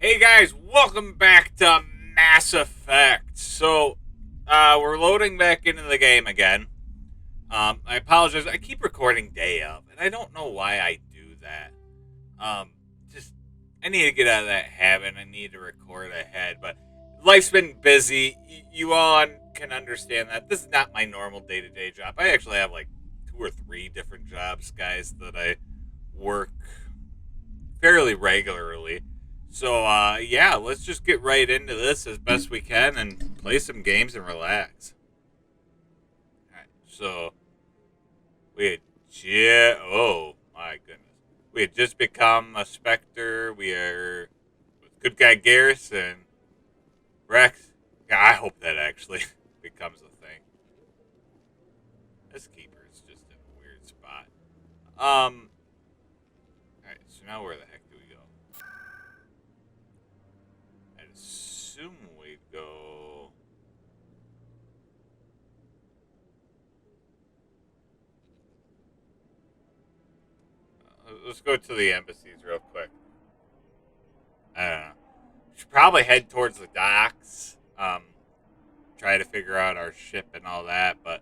Hey guys, welcome back to Mass Effect. We're loading back into the game again. I apologize. I keep recording day of, and I don't know why I do that. Um, just I need to get out of that habit. I need to record ahead, but life's been busy. You all can understand that. This is not my normal day-to-day job. I actually have like two or three different jobs, guys, that I work fairly regularly. Yeah, let's just get right into this as best we can and play some games and relax. All right, so we had oh my goodness, we had just become a Spectre. We are with good guy Garrison, Rex. Yeah, I hope that actually becomes a thing. This keeper is just in a weird spot. All right, so now where the heck do we go? I'd assume we go. Let's go to the embassies real quick. I don't know. Should probably head towards the docks. Try to figure out our ship and all that, but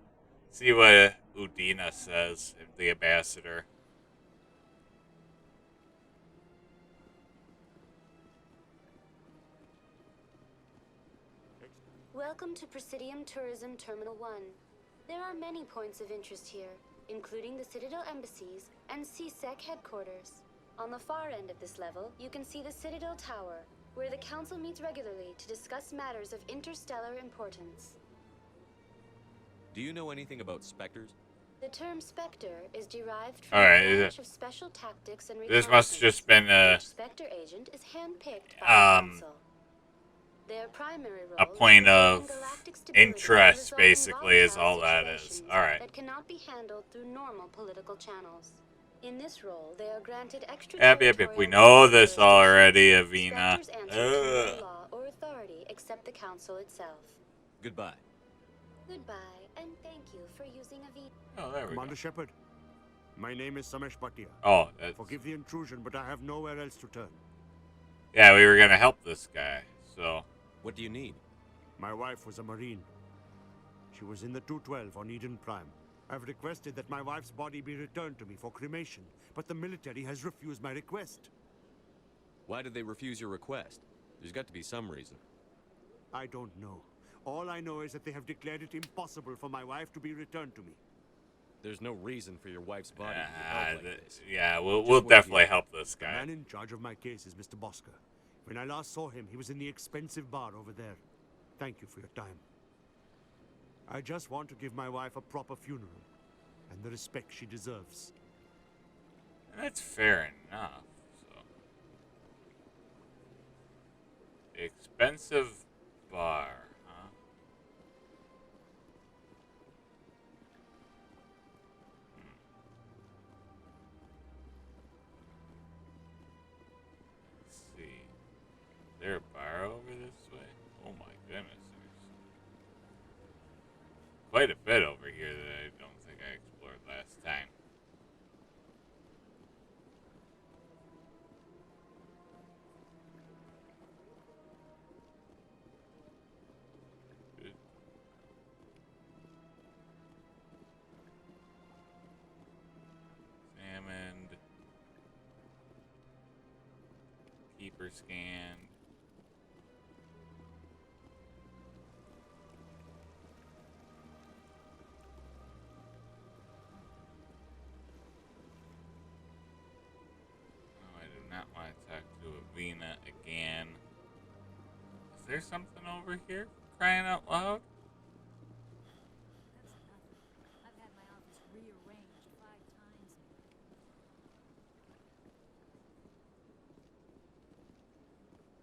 see what Udina says, the ambassador. Welcome to Presidium Tourism Terminal 1. There are many points of interest here, including the Citadel embassies and CSEC headquarters. On the far end of this level, you can see the Citadel Tower, where the Council meets regularly to discuss matters of interstellar importance. Do you know anything about specters? The term Spectre is derived from Alright, a branch of special tactics and this must just been Each Spectre agent is handpicked by the Council. Their primary role a point is of galactic stability and interest, resolving basically, is volatile all that is. situations Alright. that cannot be handled through normal political channels. In this role, they are granted extra Yep. We know this already, Avina. Spectres answer to no law or authority except the Council itself. Goodbye. Goodbye, and thank you for using Avina. Oh, there we Commander go. Shepard, my name is Samesh Bhatia. Oh, that's... Forgive the intrusion, but I have nowhere else to turn. Yeah, we were gonna help this guy, so... What do you need? My wife was a Marine. She was in the 212 on Eden Prime. I've requested that my wife's body be returned to me for cremation, but the military has refused my request. Why did they refuse your request? There's got to be some reason. I don't know. All I know is that they have declared it impossible for my wife to be returned to me. There's no reason for your wife's body to be held like this. Yeah, we'll definitely help this The guy. man in charge of my case is Mr. Bosker. When I last saw him, he was in the expensive bar over there. Thank you for your time. I just want to give my wife a proper funeral and the respect she deserves. That's fair enough. So, the expensive bar, huh? Let's see. Is there a bar over this way? Oh my goodness, there's quite a bit over here that I don't think I explored last time. Examined. Keeper scanned. Oh, I do not want to talk to Avina again. Is there something over here? Crying out loud? I've had my office rearranged 5 times.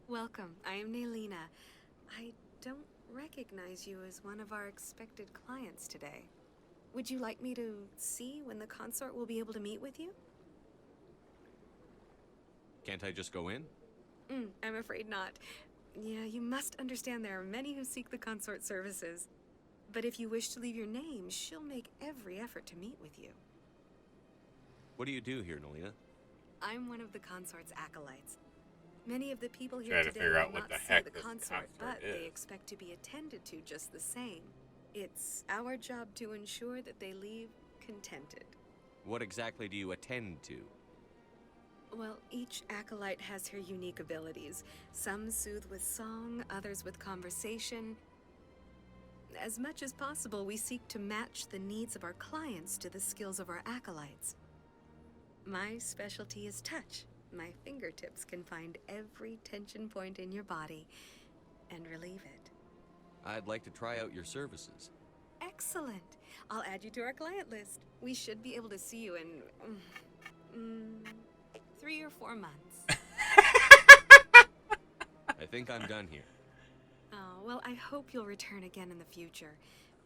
Welcome. I am Nailina. I don't recognize you as one of our expected clients today. Would you like me to see when the consort will be able to meet with you? Can't I just go in? I'm afraid not. Yeah, you must understand there are many who seek the consort services. But if you wish to leave your name, she'll make every effort to meet with you. What do you do here, Nalina? I'm one of the consort's acolytes. Many of the people Try here to today figure will out what not the see heck the this consort, but consort they is. expect to be attended to just the same. It's our job to ensure that they leave contented. What exactly do you attend to? Well, each acolyte has her unique abilities. Some soothe with song, others with conversation. As much as possible, we seek to match the needs of our clients to the skills of our acolytes. My specialty is touch. My fingertips can find every tension point in your body and relieve it. I'd like to try out your services. Excellent. I'll add you to our client list. We should be able to see you in 3 or 4 months. I think I'm done here. Oh, well, I hope you'll return again in the future.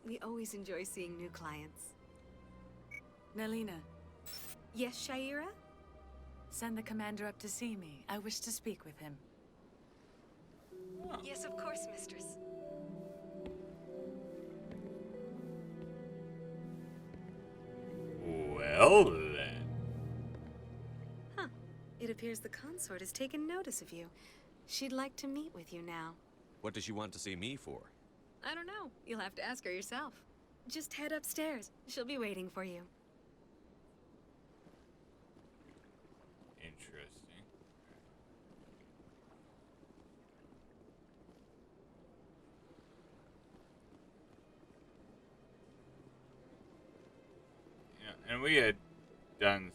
We always enjoy seeing new clients. Nelina, Yes, Shaira? send the commander up to see me. I wish to speak with him. Yes, of course, mistress. Well then. Huh. It appears the consort has taken notice of you. She'd like to meet with you now. What does she want to see me for? I don't know. You'll have to ask her yourself. Just head upstairs. She'll be waiting for you. Interesting. Yeah, and we had done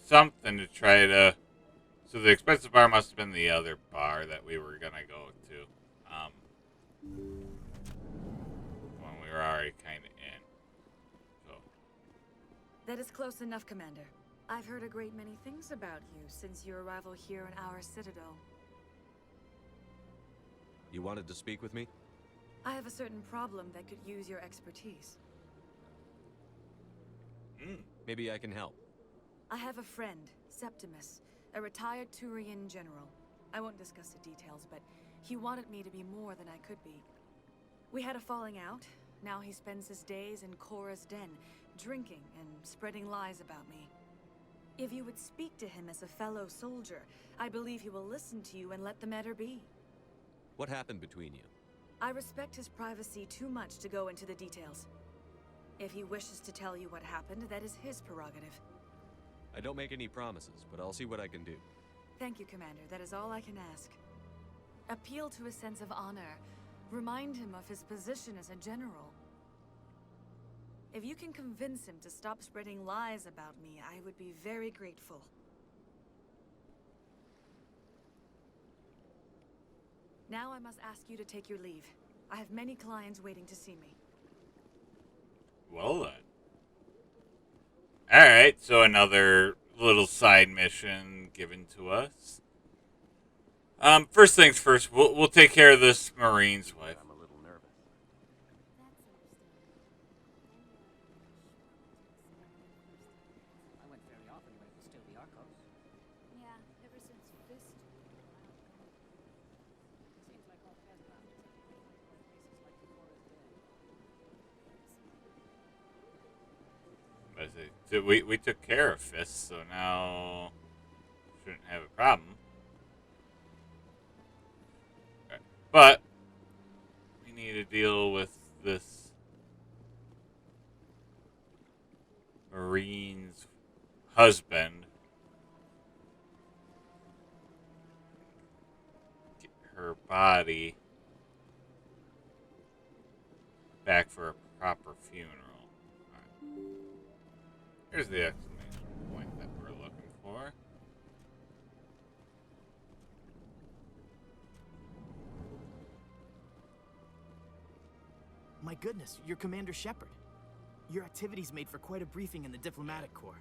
something to try to. So the expensive bar must have been the other bar that we were gonna go to. When we were already kind of in. So. That is close enough, Commander. I've heard a great many things about you since your arrival here in our citadel. You wanted to speak with me? I have a certain problem that could use your expertise. Maybe I can help. I have a friend, Septimus, a retired Turian general. I won't discuss the details, but he wanted me to be more than I could be. We had a falling out. Now he spends his days in Korra's den, drinking and spreading lies about me. If you would speak to him as a fellow soldier, I believe he will listen to you and let the matter be. What happened between you? I respect his privacy too much to go into the details. If he wishes to tell you what happened, that is his prerogative. I don't make any promises, but I'll see what I can do. Thank you, Commander. That is all I can ask. Appeal to his sense of honor. Remind him of his position as a general. If you can convince him to stop spreading lies about me, I would be very grateful. Now I must ask you to take your leave. I have many clients waiting to see me. Well then. Alright, so another little side mission given to us. First things first, we'll take care of this Marine's wife. I'm a little nervous. I went very often when it was still the Arcos. Yeah, ever since Fist. Seems like all past masters have been making it to places like the Forest Den. So we took care of Fist, so now shouldn't have a problem. Okay. But we need to deal with this Marine's husband. Get her body back for a proper funeral. Alright. Here's the exclamation point that we're looking for. My goodness, you're Commander Shepard. Your activities made for quite a briefing in the diplomatic corps.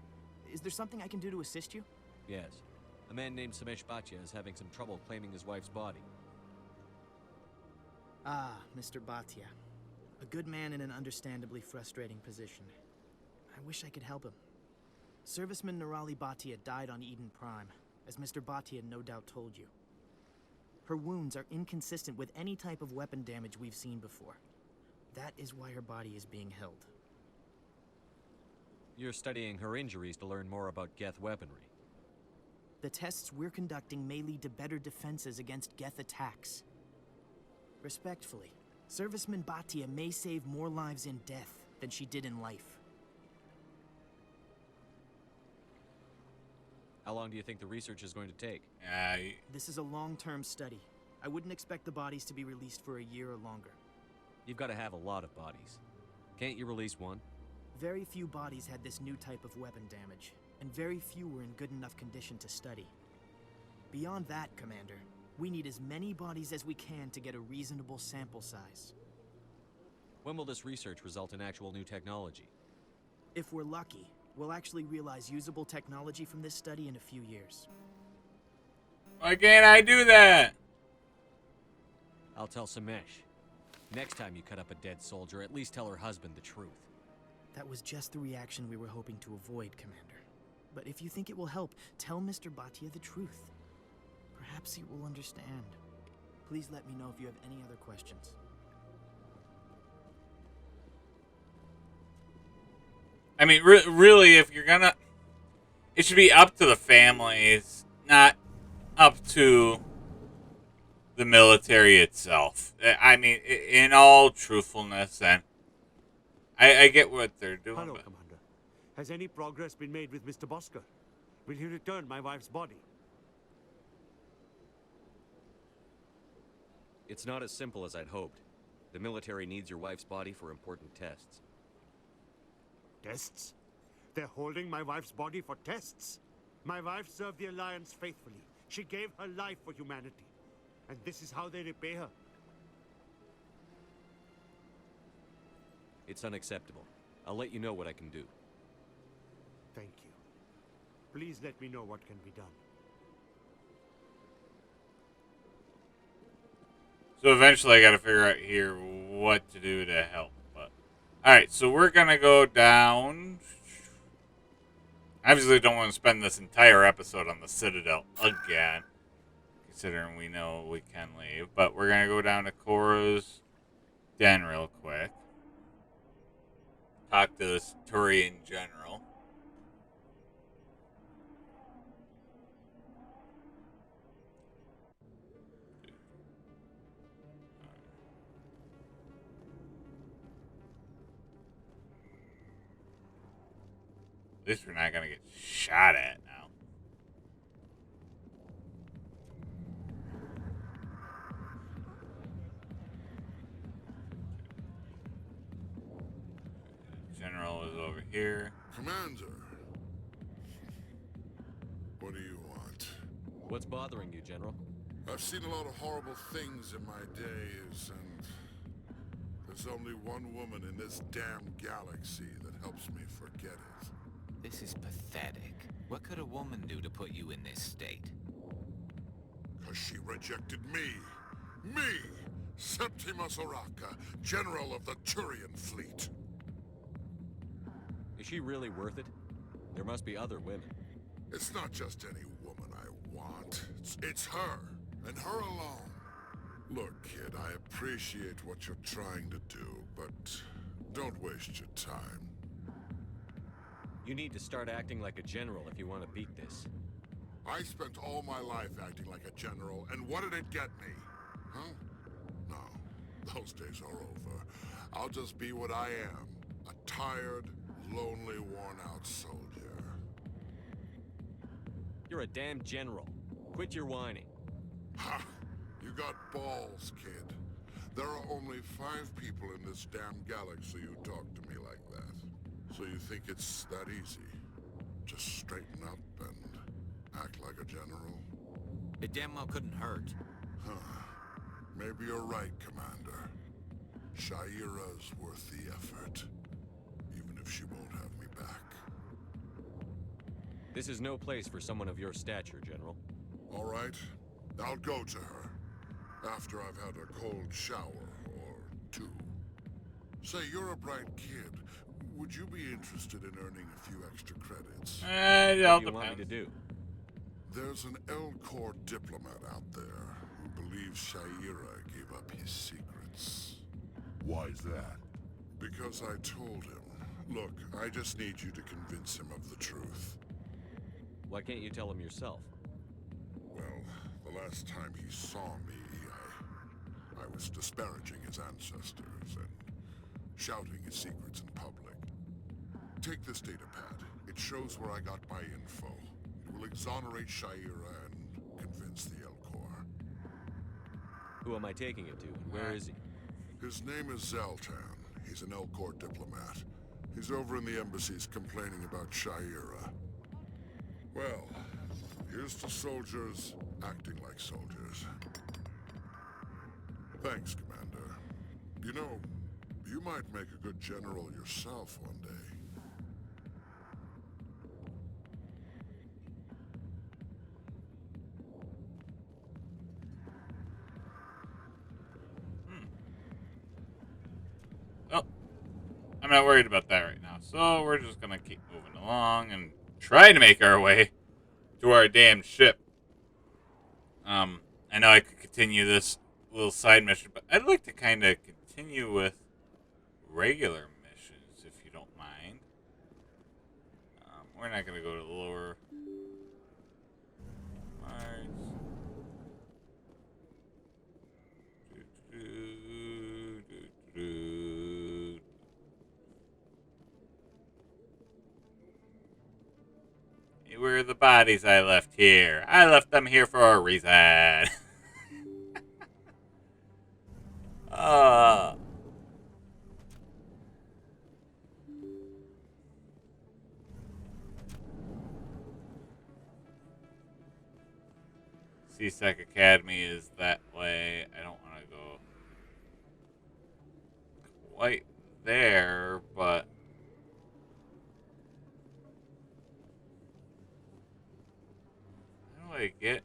Is there something I can do to assist you? Yes. A man named Samesh Bhatia is having some trouble claiming his wife's body. Ah, Mr. Bhatia. A good man in an understandably frustrating position. I wish I could help him. Serviceman Nirali Bhatia died on Eden Prime, as Mr. Bhatia no doubt told you. Her wounds are inconsistent with any type of weapon damage we've seen before. That is why her body is being held. You're studying her injuries to learn more about Geth weaponry. The tests we're conducting may lead to better defenses against Geth attacks. Respectfully, Serviceman Batia may save more lives in death than she did in life. How long do you think the research is going to take? This is a long-term study. I wouldn't expect the bodies to be released for a year or longer. You've got to have a lot of bodies. Can't you release one? Very few bodies had this new type of weapon damage, and very few were in good enough condition to study. Beyond that, Commander, we need as many bodies as we can to get a reasonable sample size. When will this research result in actual new technology? If we're lucky, we'll actually realize usable technology from this study in a few years. Why can't I do that? I'll tell Samesh. Next time you cut up a dead soldier, at least tell her husband the truth. That was just the reaction we were hoping to avoid, Commander. But if you think it will help, tell Mr. Batia the truth. Perhaps he will understand. Please let me know if you have any other questions. I mean, really, if you're gonna... It should be up to the families, not up to the military itself. I mean, in all truthfulness, and I get what they're doing. Hello, but... Commander. Has any progress been made with Mr. Bosker? Will he return my wife's body? It's not as simple as I'd hoped. The military needs your wife's body for important tests. Tests? They're holding my wife's body for tests? My wife served the Alliance faithfully. She gave her life for humanity. And this is how they repay her. It's unacceptable. I'll let you know what I can do. Thank you. Please let me know what can be done. So eventually I gotta figure out here what to do to help. But alright, so we're gonna go down. Obviously don't want to spend this entire episode on the Citadel again, considering we know we can leave. But we're gonna go down to Cora's den real quick. Talk to this Turian general. At least we're not gonna get shot at now. General is over here. Commander. What do you want? What's bothering you, General? I've seen a lot of horrible things in my days, and there's only one woman in this damn galaxy that helps me forget it. This is pathetic. What could a woman do to put you in this state? 'Cause she rejected me. Me! Septimus Oraka, General of the Turian Fleet. Is she really worth it? There must be other women. It's not just any woman I want. It's her, and her alone. Look, kid, I appreciate what you're trying to do, but don't waste your time. You need to start acting like a general if you want to beat this. I spent all my life acting like a general, and what did it get me? Huh? No, those days are over. I'll just be what I am. A tired, lonely, worn-out soldier. You're a damn general. Quit your whining. Ha! You got balls, kid. There are only 5 people in this damn galaxy who talk to me like that. So you think it's that easy? Just straighten up and act like a general? It damn well couldn't hurt. Huh. Maybe you're right, Commander. Shaira's worth the effort. Even if she won't have me back. This is no place for someone of your stature, General. All right. I'll go to her. After I've had a cold shower or 2. Say, you're a bright kid. Would you be interested in earning a few extra credits? It all What do you want me to depends. do? There's an L-Corps diplomat out there who believes Shaira gave up his secrets. Why's that? Because I told him. Look, I just need you to convince him of the truth. Why can't you tell him yourself? The last time he saw me, I was disparaging his ancestors and shouting his secrets in public. Take this data pad. It shows where I got my info. It will exonerate Shaira and convince the Elcor. Who am I taking it to, and where is he? His name is Zaltan. He's an Elcor diplomat. He's over in the embassies complaining about Shaira. Well, here's to soldiers acting like soldiers. Thanks, Commander. You know, you might make a good general yourself one day. Well, I'm not worried about that right now. So we're just gonna keep moving along and try to make our way to our damn ship. I know I could continue this little side mission, but I'd like to kind of continue with regular missions, if you don't mind. We're not gonna go to the lower Mars. Where are the bodies I left here? I left them here for a reason. uh. CSEC Academy is that way. I don't want to go quite there, but how do I get?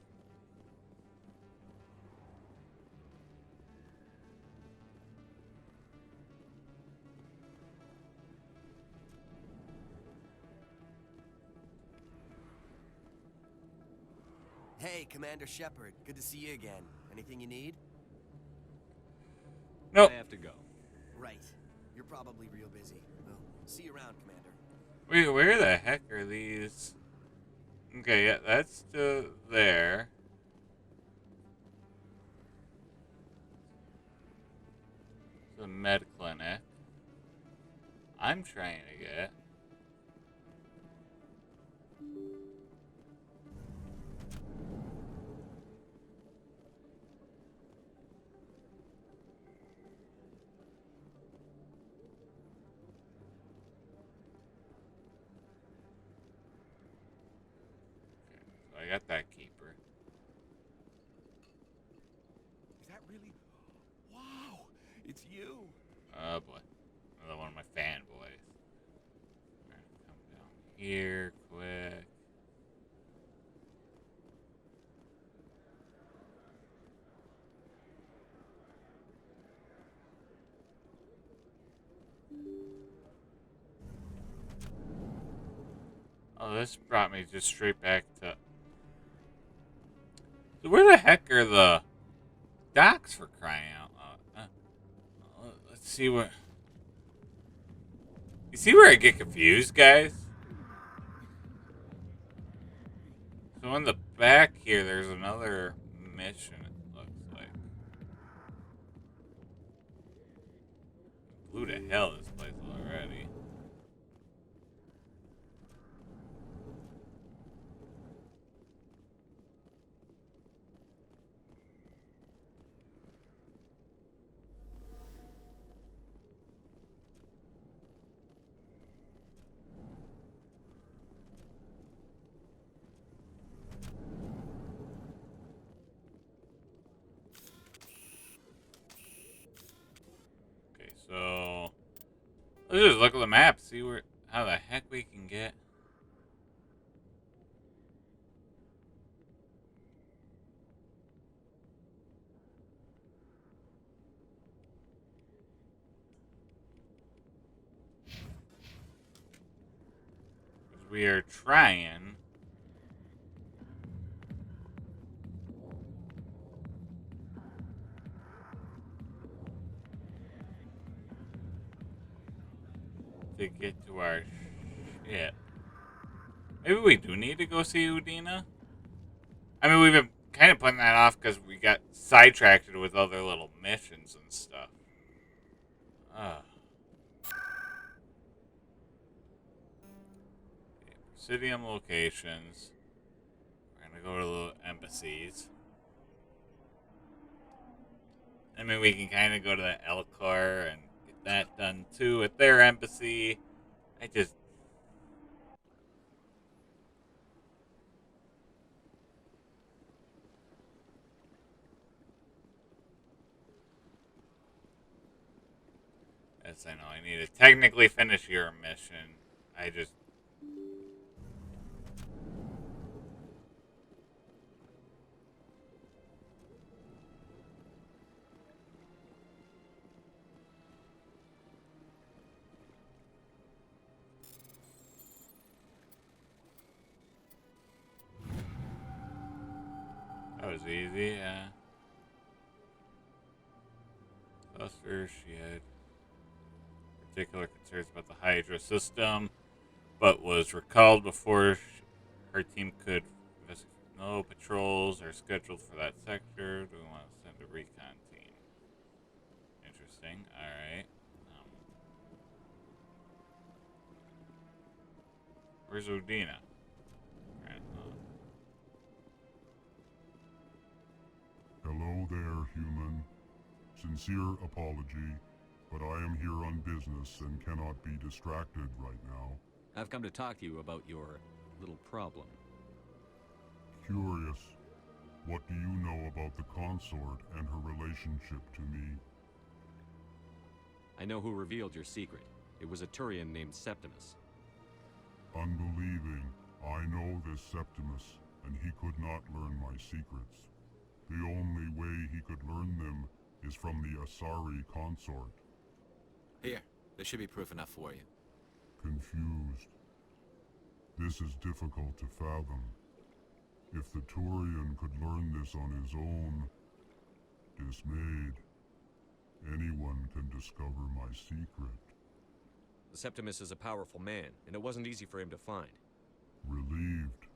Hey, Commander Shepard. Good to see you again. Anything you need? Nope. I have to go. Right. You're probably real busy. Well, see you around, Commander. Wait, where the heck are these? Okay, yeah, that's still there. The med clinic. I'm trying to get. I got that keeper. Is that really? Wow, it's you. Oh boy. Another one of my fanboys. Alright, come down here quick. Oh, this brought me just straight back to... So where the heck are the docks, for crying out loud? Let's see what... You see where I get confused, guys? So in the back here, there's another mission, it looks like. Blew to hell this place already. Okay, so let's just look at the map, see where how the heck we can get. We are trying. To get to our ship. Maybe we do need to go see Udina? I mean, we've been kind of putting that off because we got sidetracked with other little missions and stuff. Ah. Okay, Presidium locations. We're gonna go to the embassies. I mean, we can kind of go to the Elcor and get that done too at their embassy. I just. Yes, I know. I need to technically finish your mission. I just. That was easy, yeah. Buster, she had particular concerns about the Hydra system, but was recalled before her team could investigate. No patrols are scheduled for that sector. Do we want to send a recon team? Interesting. Alright. Where's Udina? Right, Hello there, human. Sincere apology, but I am here on business and cannot be distracted right now. I've come to talk to you about your little problem. Curious. What do you know about the consort and her relationship to me? I know who revealed your secret. It was a Turian named Septimus. Unbelieving. I know this Septimus, and he could not learn my secrets. The only way he could learn them is from the Asari consort. Here, there should be proof enough for you. Confused. This is difficult to fathom. If the Turian could learn this on his own, dismayed, anyone can discover my secret. The Septimus is a powerful man, and it wasn't easy for him to find. Relieved.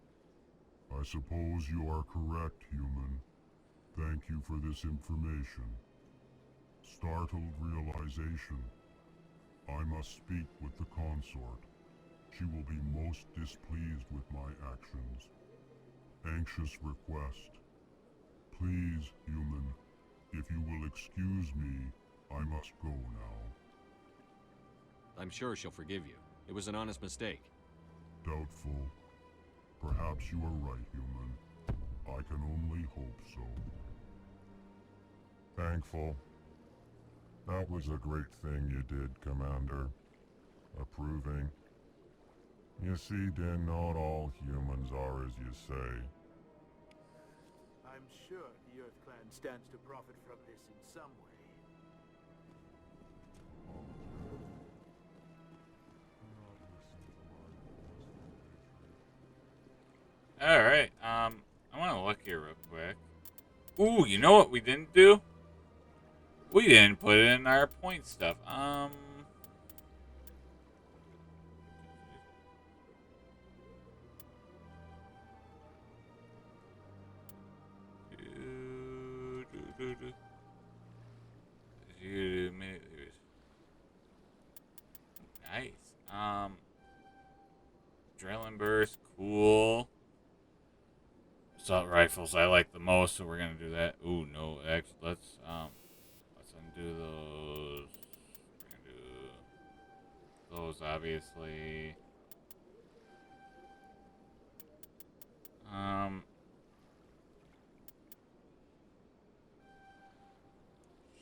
I suppose you are correct, human. Thank you for this information. Startled realization. I must speak with the consort. She will be most displeased with my actions. Anxious request. Please, human, if you will excuse me, I must go now. I'm sure she'll forgive you. It was an honest mistake. Doubtful. Perhaps you are right, human. I can only hope so. Thankful. That was a great thing you did, Commander. Approving. You see, Din, not all humans are as you say. I'm sure the Earth Clan stands to profit from this in some way. Alright, I want to look here real quick. Ooh, you know what we didn't do? We didn't put it in our point stuff. Nice. Adrenaline burst, cool. Assault rifles I like the most, so we're gonna do that. Ooh, no, actually, let's undo those. We're gonna do those, obviously.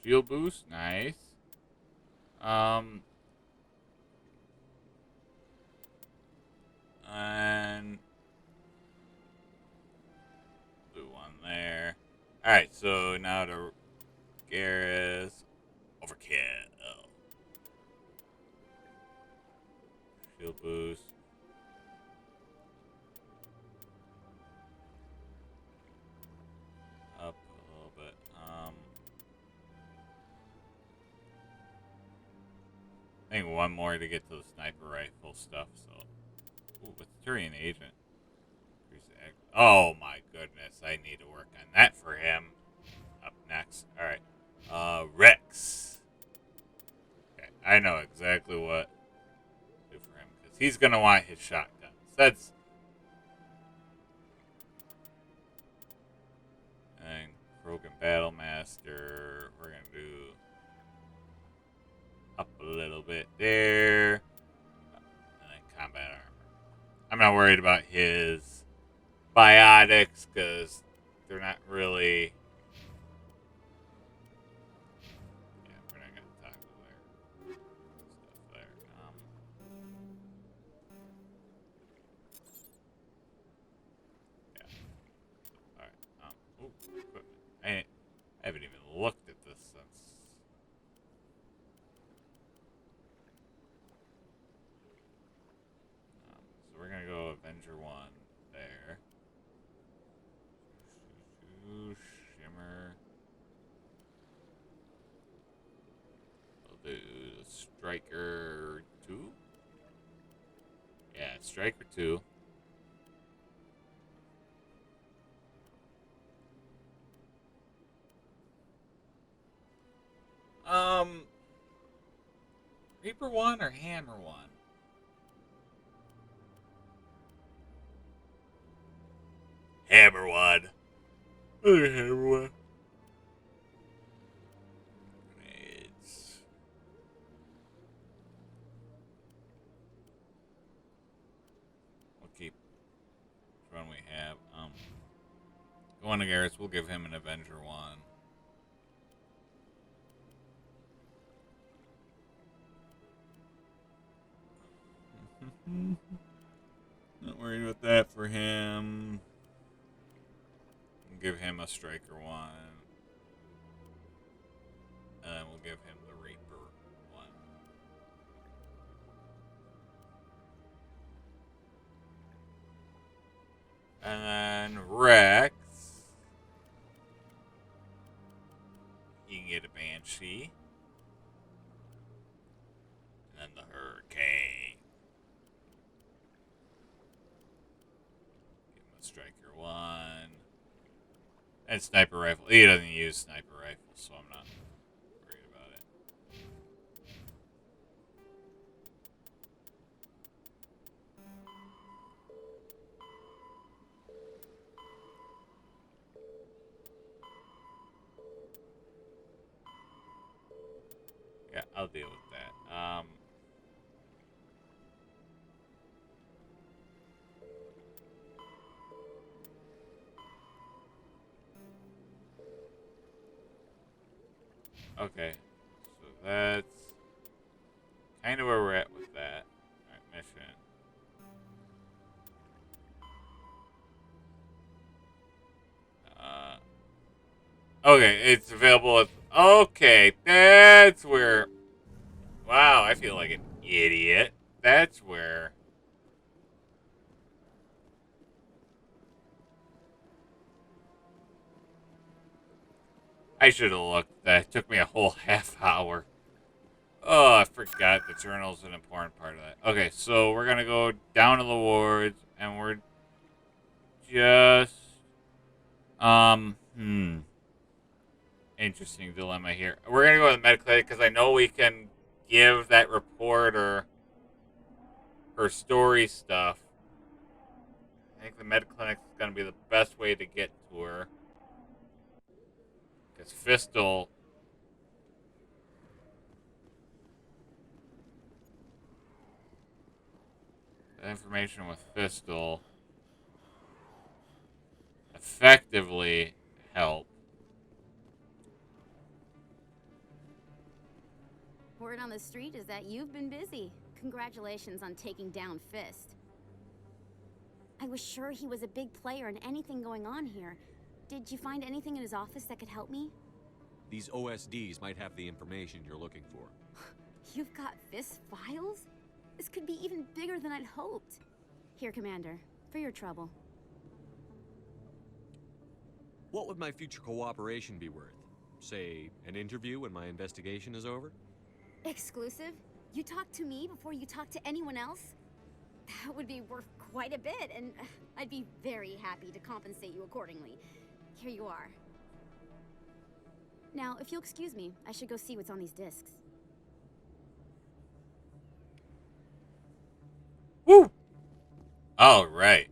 Shield boost, nice. And blue one there. Alright, so now to Garrus. Overkill. Shield boost. Up a little bit. I think one more to get to the sniper rifle stuff, so. Ooh, what's Turian agent? Oh my goodness. goodness, I need to work on that for him. Up next. Alright. Rex. Okay, I know exactly what to do for him, because he's going to want his shotguns. That's... And Krogan Battlemaster, we're going to do up a little bit there. And then combat armor. I'm not worried about his biotics, because they're not really... Yeah, we're not going to toggle there. Stuff there. Yeah. Alright. Ooh, equipment. I haven't even looked at this since... so we're going to go Avenger 1 there. Shimmer. We'll do Striker 2. Yeah, Striker 2. Reaper 1 or Hammer 1? Hammer 1. Hammer 1. Grenades. We'll keep which one we have. Going to Garrus, we'll give him an Avenger 1. Not worried about that for him. We'll give him a Striker 1. And then we'll give him the Reaper 1. And then Rex. You can get a Banshee. And then the Hurricane. Give him a Striker 1. And Sniper Rifle. He doesn't use Sniper Rifle, so I'm not worried about it. Yeah, I'll deal with that. Okay, so that's kind of where we're at with that. Alright, mission. Okay, it's available at... Okay, that's where... Wow, I feel like an idiot. That's where... I should have looked. That took me a whole half hour. Oh, I forgot the journal's an important part of that. Okay, so we're gonna go down to the wards, and we're just... Interesting dilemma here. We're gonna go to the med clinic, because I know we can give that reporter her story stuff. I think the med clinic is gonna be the best way to get to her. Because Fistel... The information with Fistel effectively help. Word on the street is that you've been busy. Congratulations on taking down Fist. I was sure he was a big player in anything going on here. Did you find anything in his office that could help me? These OSDs might have the information you're looking for. You've got Fist files? This could be even bigger than I'd hoped. Here, Commander, for your trouble. What would my future cooperation be worth? Say, an interview when my investigation is over? Exclusive? You talk to me before you talk to anyone else? That would be worth quite a bit, and I'd be very happy to compensate you accordingly. Here you are. Now, if you'll excuse me, I should go see what's on these discs. Woo! Alright.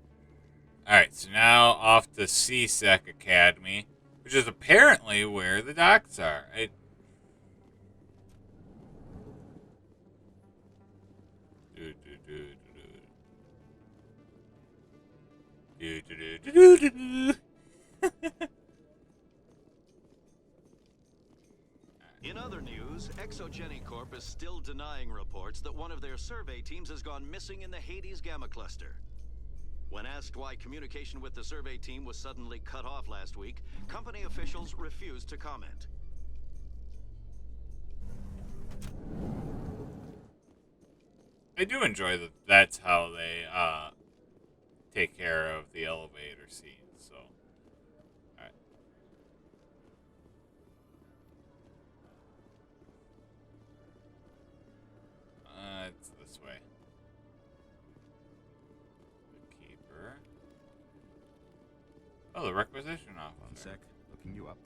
Alright, so now off to CSEC Academy, which is apparently where the docks are. In other news, Exogeny Corp is still denying reports that one of their survey teams has gone missing in the Hades Gamma Cluster. When asked why communication with the survey team was suddenly cut off last week, company officials refused to comment. I do enjoy that that's how they take care of the elevator scene, so. Alright. It's this way. The keeper. Oh, the requisition officer. One sec, looking you up.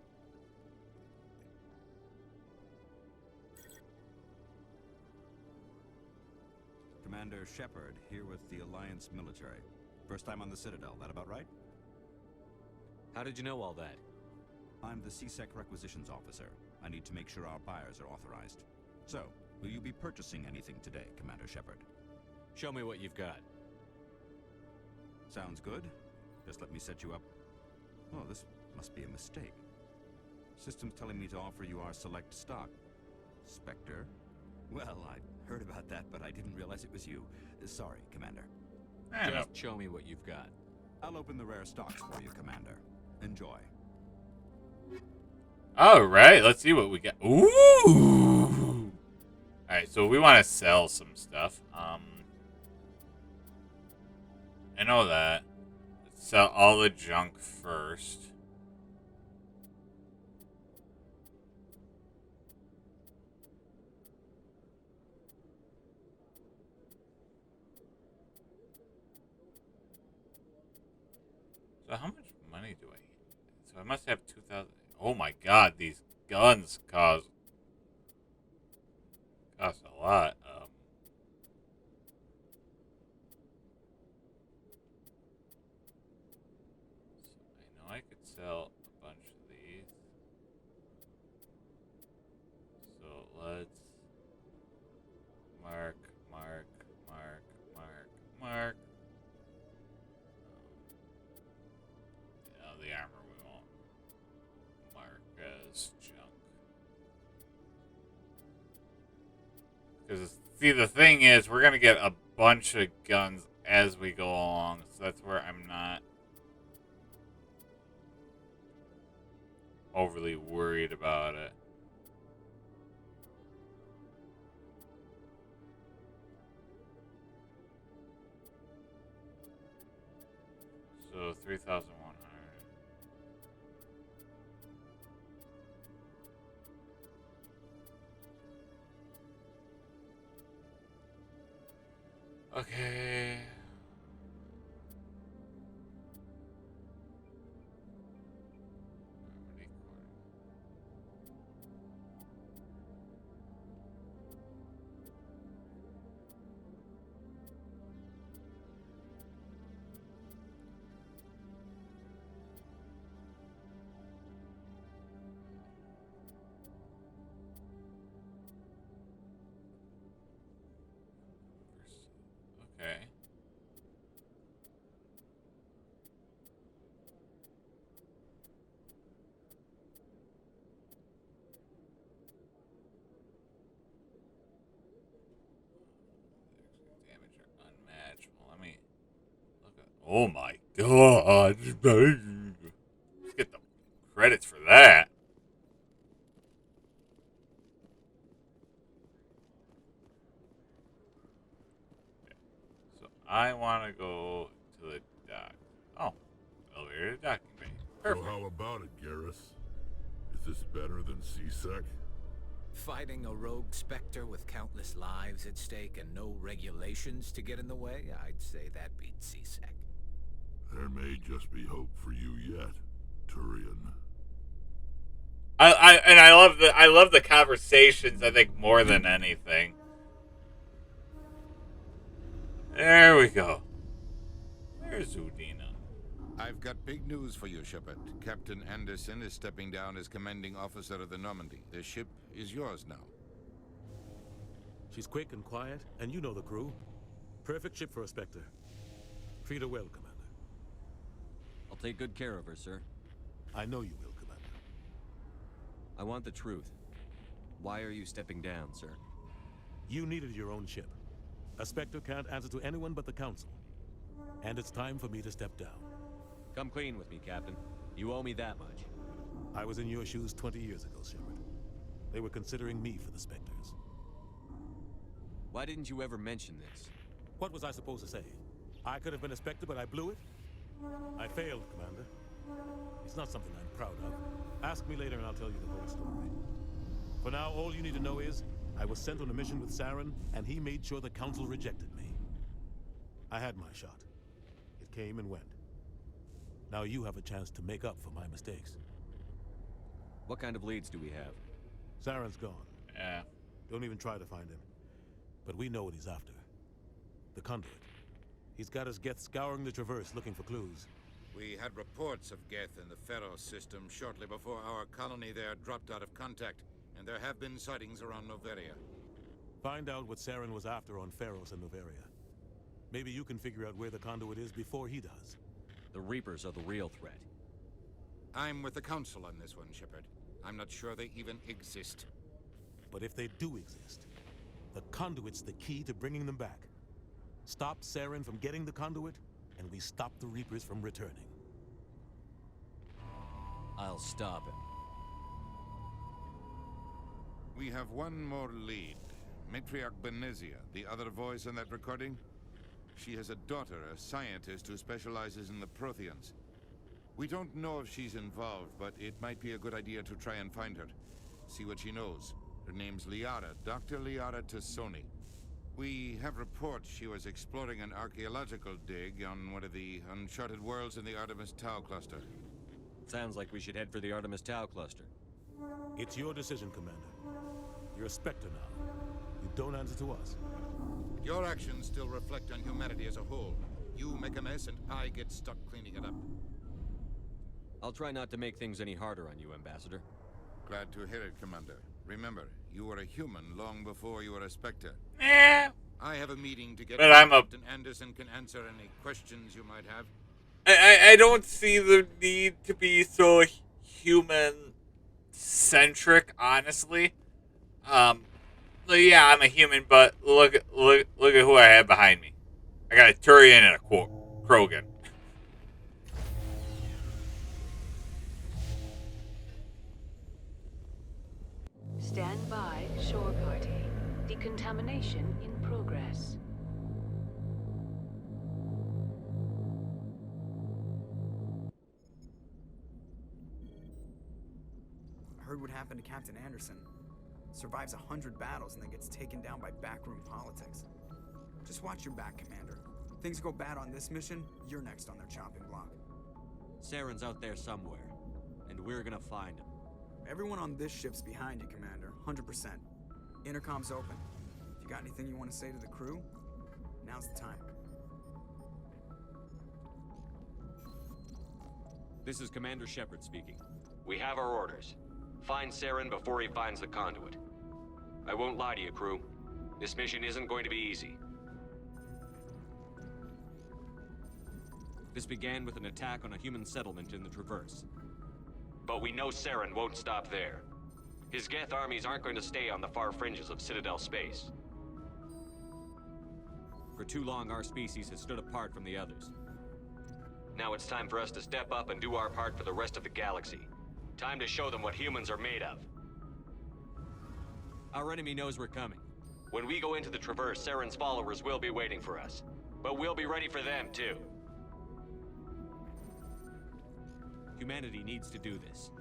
Commander Shepard, here with the Alliance military. First time on the Citadel, that about right? How did you know all that? I'm the CSEC requisitions officer. I need to make sure our buyers are authorized. So, will you be purchasing anything today, Commander Shepard? Show me what you've got. Sounds good. Just let me set you up. Oh, this must be a mistake. System's telling me to offer you our select stock. Spectre? Well, I heard about that, but I didn't realize it was you. Sorry, Commander. Just show me what you've got. I'll open the rare stocks for you, Commander. Enjoy. Alright, let's see what we got. Ooh! Alright, so we want to sell some stuff. I know that. Let's sell all the junk first. So how much money do I need? So I must have 2,000. Oh my god, these guns cost a lot. So I know I could sell a bunch of these. So let's mark. The armor we won't mark as junk. Because, see, the thing is, we're going to get a bunch of guns as we go along, so that's where I'm not overly worried about it. So 3,100. Okay. Okay. Damage are unmatched. Well, let me look at. Oh my god! Let's get the credits for that. So I want to go to the dock. Oh, elevator to docking bay. Perfect. So how about it, Garrus? Is this better than CSEC? Fighting a rogue Spectre with countless lives at stake and no regulations to get in the way? I'd say that beats C-Sec. There may just be hope for you yet, Turian. I love the conversations, I think, more than anything. There we go. Where's Udina? I've got big news for you, Shepard. Captain Anderson is stepping down as commanding officer of the Normandy. The ship is yours now. She's quick and quiet, and you know the crew. Perfect ship for a Spectre. Treat her well, Commander. I'll take good care of her, sir. I know you will, Commander. I want the truth. Why are you stepping down, sir? You needed your own ship. A Spectre can't answer to anyone but the Council. And it's time for me to step down. Come clean with me, Captain. You owe me that much. I was in your shoes 20 years ago, Shepard. They were considering me for the Spectres. Why didn't you ever mention this? What was I supposed to say? I could have been a Spectre, but I blew it? I failed, Commander. It's not something I'm proud of. Ask me later and I'll tell you the whole story. For now, all you need to know is, I was sent on a mission with Saren, and he made sure the Council rejected me. I had my shot. It came and went. Now you have a chance to make up for my mistakes. What kind of leads do we have? Saren's gone. Yeah. Don't even try to find him. But we know what he's after. The Conduit. He's got his Geth scouring the Traverse looking for clues. We had reports of Geth in the Pharaoh system shortly before our colony there dropped out of contact, and there have been sightings around Noveria. Find out what Saren was after on Pharos and Noveria. Maybe you can figure out where the Conduit is before he does. The Reapers are the real threat. I'm with the Council on this one, Shepard. I'm not sure they even exist. But if they do exist, the Conduit's the key to bringing them back. Stop Saren from getting the Conduit, and we stop the Reapers from returning. I'll stop him. We have one more lead. Matriarch Benezia, the other voice in that recording. She has a daughter, a scientist who specializes in the Protheans. We don't know if she's involved, but it might be a good idea to try and find her. See what she knows. Her name's Liara, Dr. Liara Tassoni. We have reports she was exploring an archaeological dig on one of the uncharted worlds in the Artemis Tau cluster. Sounds like we should head for the Artemis Tau cluster. It's your decision, Commander. You're a Spectre now. You don't answer to us. Your actions still reflect on humanity as a whole. You make a mess and I get stuck cleaning it up. I'll try not to make things any harder on you, Ambassador. Glad to hear it, Commander. Remember, you were a human long before you were a Spectre. Yeah. I have a meeting to get But I'm Captain Anderson can answer any questions you might have. I don't see the need to be so human-centric, honestly. Yeah, I'm a human, but look at who I have behind me. I got a Turian and a Krogan. Stand by, shore party. Decontamination in progress. I heard what happened to Captain Anderson. Survives 100 battles and then gets taken down by backroom politics. Just watch your back, Commander. Things go bad on this mission, you're next on their chopping block. Saren's out there somewhere, and we're gonna find him. Everyone on this ship's behind you, Commander. 100%. Intercom's open. If you got anything you want to say to the crew, now's the time. This is Commander Shepard speaking. We have our orders. Find Saren before he finds the conduit. I won't lie to you, crew. This mission isn't going to be easy. This began with an attack on a human settlement in the Traverse. But we know Saren won't stop there. His Geth armies aren't going to stay on the far fringes of Citadel space. For too long, our species has stood apart from the others. Now it's time for us to step up and do our part for the rest of the galaxy. Time to show them what humans are made of. Our enemy knows we're coming. When we go into the Traverse, Saren's followers will be waiting for us. But we'll be ready for them, too. Humanity needs to do this.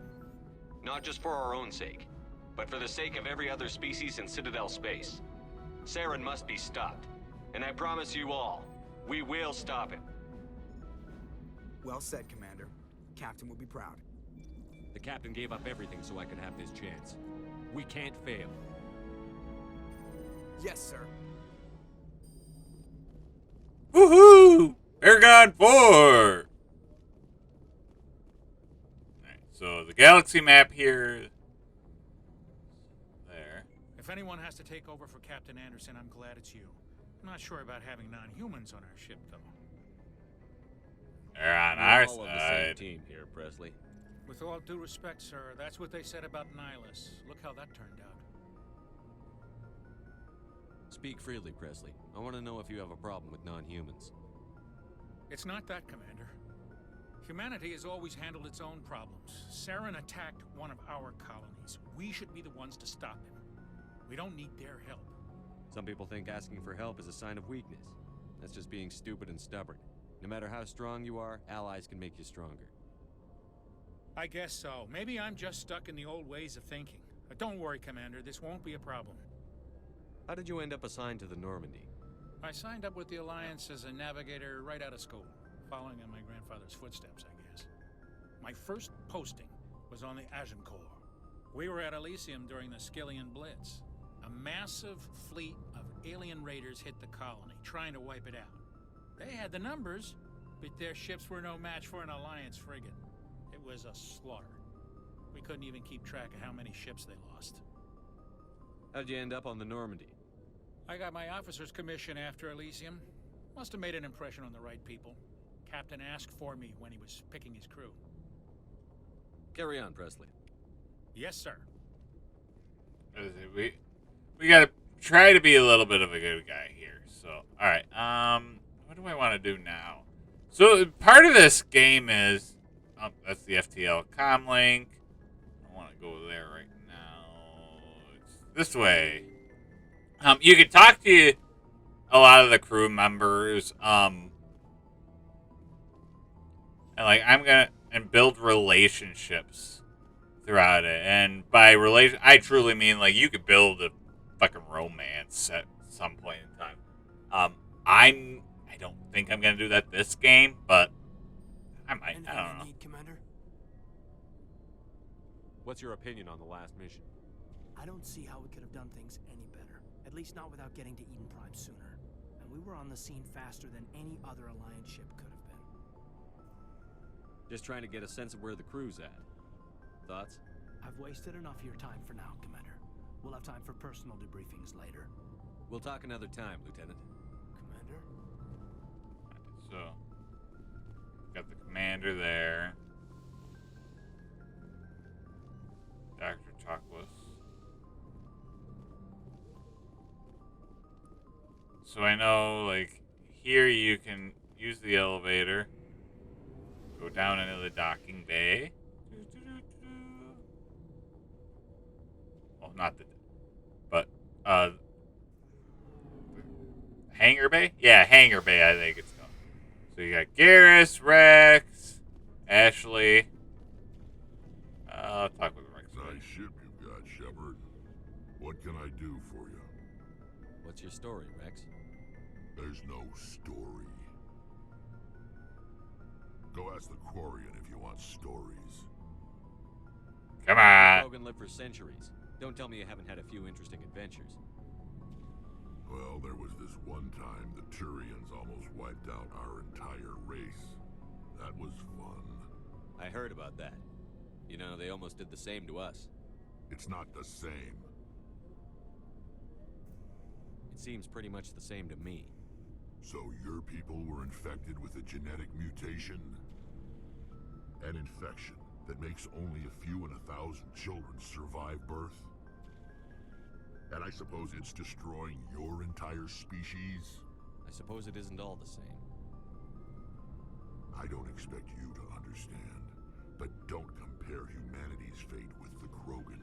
Not just for our own sake. but for the sake of every other species in Citadel space. Saren must be stopped. And I promise you all, we will stop him. Well said, Commander. Captain will be proud. The captain gave up everything so I could have this chance. We can't fail. Yes, sir. Woohoo! Paragon 4! Alright, so the galaxy map here. There. If anyone has to take over for Captain Anderson, I'm glad it's you. I'm not sure about having non-humans on our ship, though. They're on We're our all on the same side. team here, Presley. With all due respect, sir, that's what they said about Nihilus. Look how that turned out. Speak freely, Presley. I want to know if you have a problem with non-humans. It's not that, Commander. Humanity has always handled its own problems. Saren attacked one of our colonies. We should be the ones to stop him. We don't need their help. Some people think asking for help is a sign of weakness. That's just being stupid and stubborn. No matter how strong you are, allies can make you stronger. I guess so. Maybe I'm just stuck in the old ways of thinking. But don't worry, Commander. This won't be a problem. How did you end up assigned to the Normandy? I signed up with the Alliance as a navigator right out of school, following in my grandfather's footsteps, I guess. My first posting was on the Agincourt. We were at Elysium during the Skillian Blitz. A massive fleet of alien raiders hit the colony, trying to wipe it out. They had the numbers, but their ships were no match for an Alliance frigate. It was a slaughter. We couldn't even keep track of how many ships they lost. How'd you end up on the Normandy? I got my officer's commission after Elysium. Must have made an impression on the right people. Captain asked for me when he was picking his crew. Carry on, Presley. Yes, sir. We gotta try to be a little bit of a good guy here. So, alright, what do I want to do now? So, part of this game is, oh, that's the FTL comlink. I don't want to go there right now. It's this way. You can talk to a lot of the crew members, and like, and build relationships throughout it. And by I truly mean, like, you could build a fucking romance at some point in time. I don't think I'm gonna do that this game, but I might. I don't know. Commander? What's your opinion on the last mission? I don't see how we could have done things any better. At least not without getting to Eden Prime sooner. And we were on the scene faster than any other Alliance ship could have been. Just trying to get a sense of where the crew's at. Thoughts? I've wasted enough of your time for now, Commander. We'll have time for personal debriefings later. We'll talk another time, Lieutenant. Commander? So, got the commander there. Dr. Talkless. So I know, like, here you can use the elevator. Go down into the docking bay. Well, not the... But, hangar bay? Yeah, hangar bay, I think it's called. So you got Garrus, Rex, Ashley. I'll talk with Rex. Nice ship you've got, Shepard. What can I do for you? What's your story, Rex? There's no story. Go ask the Quarian if you want stories. Come on. Logan lived for centuries. Don't tell me you haven't had a few interesting adventures. Well, there was this one time the Turians almost wiped out our entire race. That was fun. I heard about that. You know, they almost did the same to us. It's not the same. It seems pretty much the same to me. So your people were infected with a genetic mutation? An infection that makes only a few in 1,000 children survive birth? And I suppose it's destroying your entire species? I suppose it isn't all the same. I don't expect you to understand, but don't compare humanity's fate with the Krogan.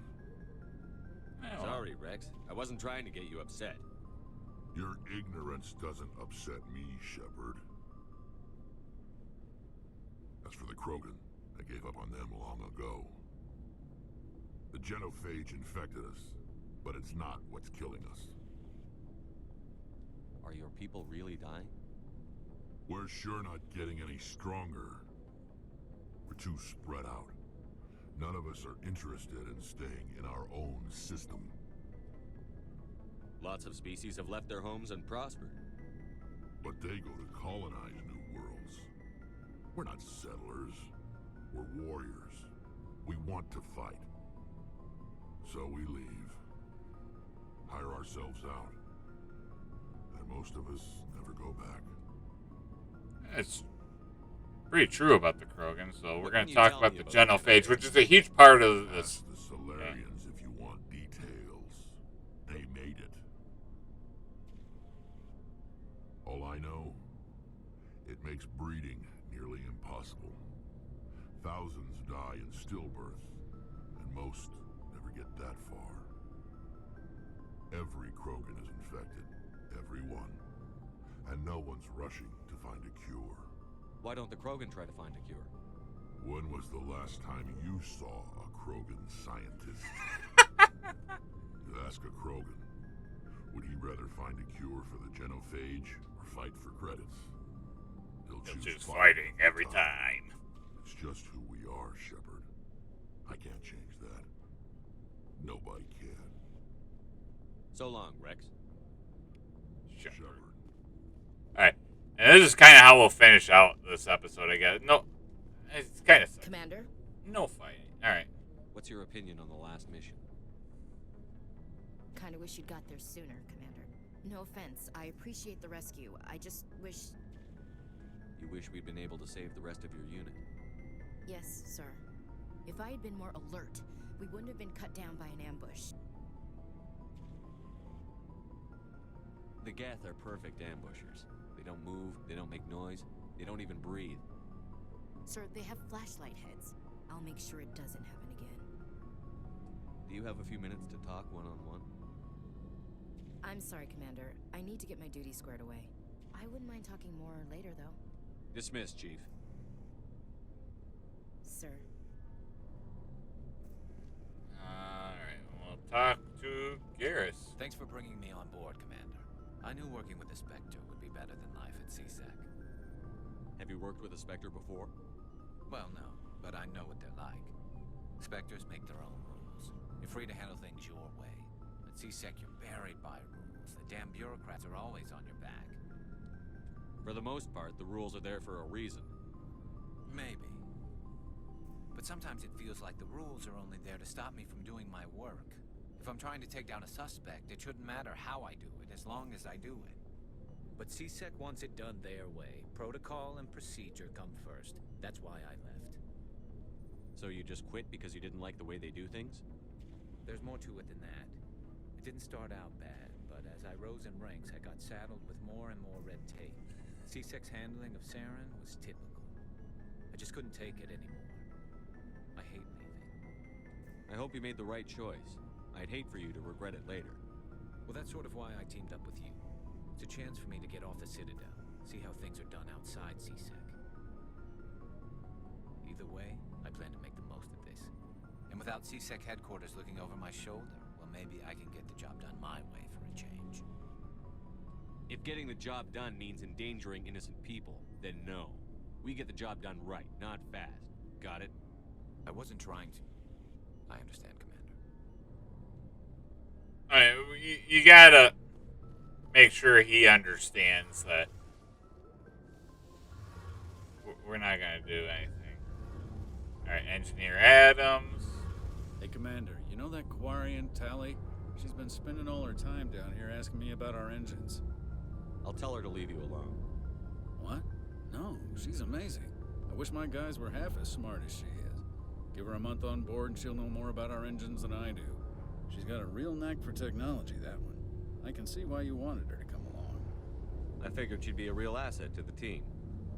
Sorry, Rex. I wasn't trying to get you upset. Your ignorance doesn't upset me, Shepard. As for the Krogan, I gave up on them long ago. The genophage infected us, but it's not what's killing us. Are your people really dying? We're sure not getting any stronger. We're too spread out. None of us are interested in staying in our own system. Lots of species have left their homes and prospered. But they go to colonize new worlds. We're not settlers. We're warriors. We want to fight. So we leave. Hire ourselves out. And most of us never go back. It's pretty true about the Krogan, so we're going to talk about the genophage, which is a huge part of this. Ask the Solarians if you want details. They made it. All I know, it makes breeding nearly impossible. Thousands die in stillbirth, and most never get that far. Every Krogan is infected. Every one. And no one's rushing to find a cure. Why don't the Krogan try to find a cure? When was the last time you saw a Krogan scientist? You ask a Krogan, would he rather find a cure for the genophage or fight for credits? He'll choose fighting every time. It's just who we are, Shepard. I can't change that. Nobody can. So long, Rex. Shepard. Alright. And this is kind of how we'll finish out this episode, I guess. No, it's kind of... Commander? No fighting. Alright. What's your opinion on the last mission? Kinda wish you'd got there sooner, Commander. No offense, I appreciate the rescue. I just wish... You wish we'd been able to save the rest of your unit? Yes, sir. If I had been more alert, we wouldn't have been cut down by an ambush. The Geth are perfect ambushers. They don't move, they don't make noise, they don't even breathe. Sir, they have flashlight heads. I'll make sure it doesn't happen again. Do you have a few minutes to talk one-on-one? I'm sorry, Commander. I need to get my duty squared away. I wouldn't mind talking more later, though. Dismissed, Chief. Sir. Alright, we'll talk to Garrus. Thanks for bringing me on board, Commander. I knew working with the Spectre would be better than life at CSEC. Have you worked with a Spectre before? Well, no, but I know what they're like. Spectres make their own rules. You're free to handle things your way. At CSEC, you're buried by rules. The damn bureaucrats are always on your back. For the most part, the rules are there for a reason. Maybe. But sometimes it feels like the rules are only there to stop me from doing my work. If I'm trying to take down a suspect, it shouldn't matter how I do it, as long as I do it. But CSEC wants it done their way. Protocol and procedure come first. That's why I left. So you just quit because you didn't like the way they do things? There's more to it than that. It didn't start out bad, but as I rose in ranks, I got saddled with more and more red tape. CSEC's handling of Saren was typical. I just couldn't take it anymore. I hate leaving. I hope you made the right choice. I'd hate for you to regret it later. Well, that's sort of why I teamed up with you. It's a chance for me to get off the Citadel, see how things are done outside CSEC. Either way, I plan to make the most of this. And without CSEC headquarters looking over my shoulder, well, maybe I can get the job done my way for a change. If getting the job done means endangering innocent people, then no. We get the job done right, not fast. Got it? I wasn't trying to... I understand, Commander. Alright, you gotta make sure he understands that we're not gonna do anything. Alright, Engineer Adams. Hey, Commander, you know that Quarian, Tally? She's been spending all her time down here asking me about our engines. I'll tell her to leave you alone. What? No, she's amazing. I wish my guys were half as smart as she is. Give her a month on board and she'll know more about our engines than I do. She's got a real knack for technology, that one. I can see why you wanted her to come along. I figured she'd be a real asset to the team.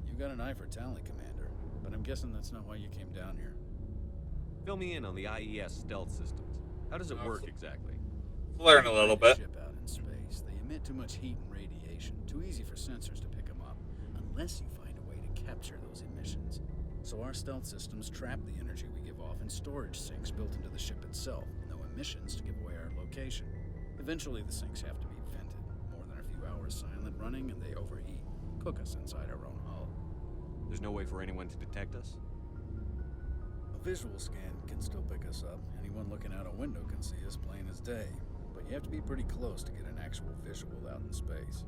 You got an eye for Tally, Commander, but I'm guessing that's not why you came down here. Fill me in on the IES stealth systems. How does it work exactly? Learn a little bit. Ship out in space. They emit too much heat and radiation. Too easy for sensors to pick them up, unless you find a way to capture those emissions. So our stealth systems trap the energy we give off in storage sinks built into the ship itself, with no emissions to give away our location. Eventually the sinks have to be vented. More than a few hours silent running and they overheat, cook us inside our own hull. There's no way for anyone to detect us? A visual scan can still pick us up. Anyone looking out a window can see us plain as day. But you have to be pretty close to get an actual visual out in space.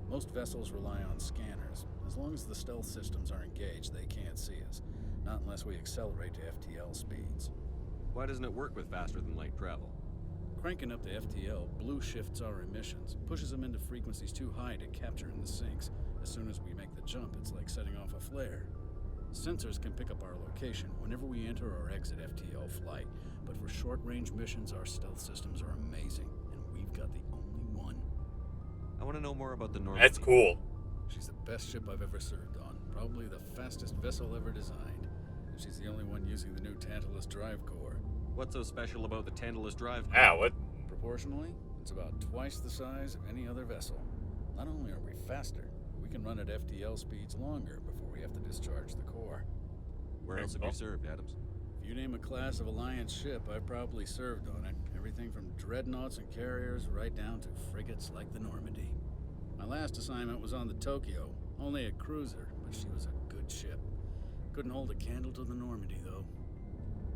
Most vessels rely on scanners. As long as the stealth systems are engaged, they can't see us. Not unless we accelerate to FTL speeds. Why doesn't it work with faster than light travel? Cranking up to FTL blue shifts our emissions, pushes them into frequencies too high to capture in the sinks. As soon as we make the jump, it's like setting off a flare. Sensors can pick up our location whenever we enter or exit FTL flight, but for short-range missions, our stealth systems are amazing, and we've got the only one. I want to know more about the Normandy. That's cool. She's the best ship I've ever served on, probably the fastest vessel ever designed. And she's the only one using the new Tantalus drive core. What's so special about the Tantalus drive core? Ah, what? Proportionally, it's about twice the size of any other vessel. Not only are we faster, but we can run at FTL speeds longer before we have to discharge the core. Where else have you served, Adams? If you name a class of Alliance ship, I've probably served on it. Everything from dreadnoughts and carriers right down to frigates like the Normandy. My last assignment was on the Tokyo, only a cruiser, but she was a good ship. Couldn't hold a candle to the Normandy, though.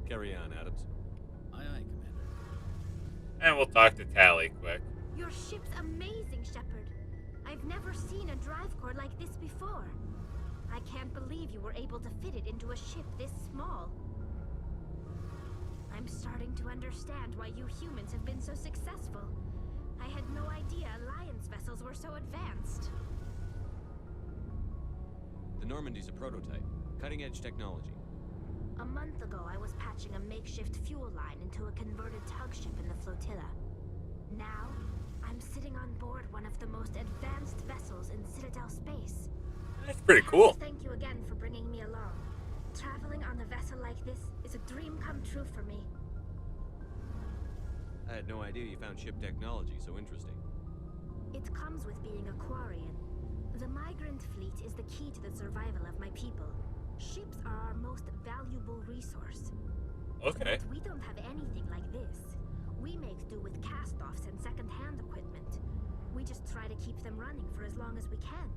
Carry on, Adams. Aye, aye, Commander. And we'll talk to Tally quick. Your ship's amazing, Shepard. I've never seen a drive core like this before. I can't believe you were able to fit it into a ship this small. I'm starting to understand why you humans have been so successful. I had no idea Alliance vessels were so advanced. The Normandy's a prototype. Cutting-edge technology. A month ago, I was patching a makeshift fuel line into a converted tug ship in the flotilla. Now, I'm sitting on board one of the most advanced vessels in Citadel space. That's pretty cool. Thank you again for bringing me along. Traveling on a vessel like this is a dream come true for me. I had no idea you found ship technology so interesting. It comes with being a Quarian. The migrant fleet is the key to the survival of my people. Ships are our most valuable resource. Okay. But we don't have anything like this. We make do with cast-offs and second-hand equipment. We just try to keep them running for as long as we can.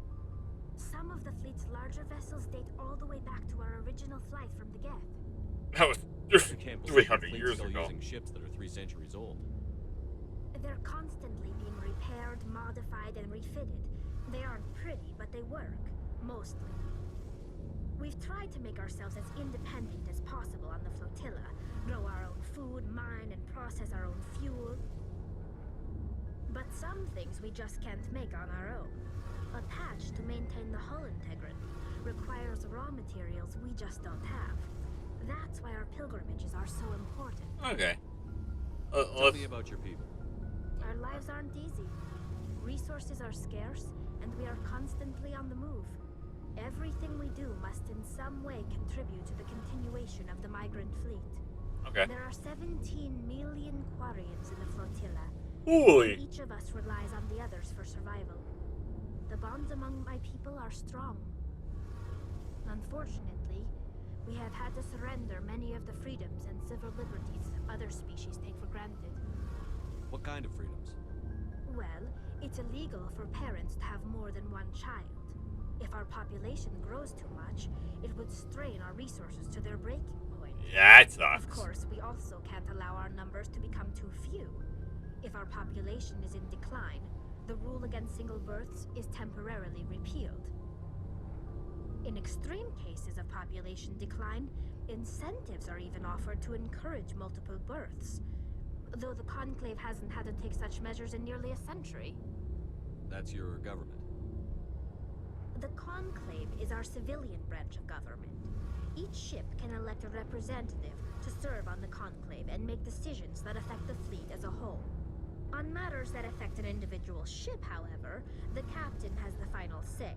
Some of the fleet's larger vessels date all the way back to our original flight from the Geth. That was I can't believe 300 the years fleet's still ago. using ships that are 3 centuries old. They're constantly being repaired, modified, and refitted. They aren't pretty, but they work. Mostly. We've tried to make ourselves as independent as possible on the flotilla. Grow our own food, mine, and process our own fuel. But some things we just can't make on our own. A patch to maintain the hull integrity requires raw materials we just don't have. That's why our pilgrimages are so important. Okay. Tell me about your people. Our lives aren't easy. Resources are scarce, and we are constantly on the move. Everything we do must in some way contribute to the continuation of the migrant fleet. Okay. There are 17 million Quarians in the flotilla. Holy. And each of us relies on the others for survival. The bonds among my people are strong. Unfortunately, we have had to surrender many of the freedoms and civil liberties other species take for granted. What kind of freedoms? Well, it's illegal for parents to have more than one child. If our population grows too much, it would strain our resources to their breaking point. Yeah, it sucks. Of course, we also can't allow our numbers to become too few. If our population is in decline, the rule against single births is temporarily repealed. In extreme cases of population decline, incentives are even offered to encourage multiple births, though the Conclave hasn't had to take such measures in nearly a century. That's your government. The Conclave is our civilian branch of government. Each ship can elect a representative to serve on the Conclave and make decisions that affect the fleet as a whole. On matters that affect an individual ship, however, the captain has the final say.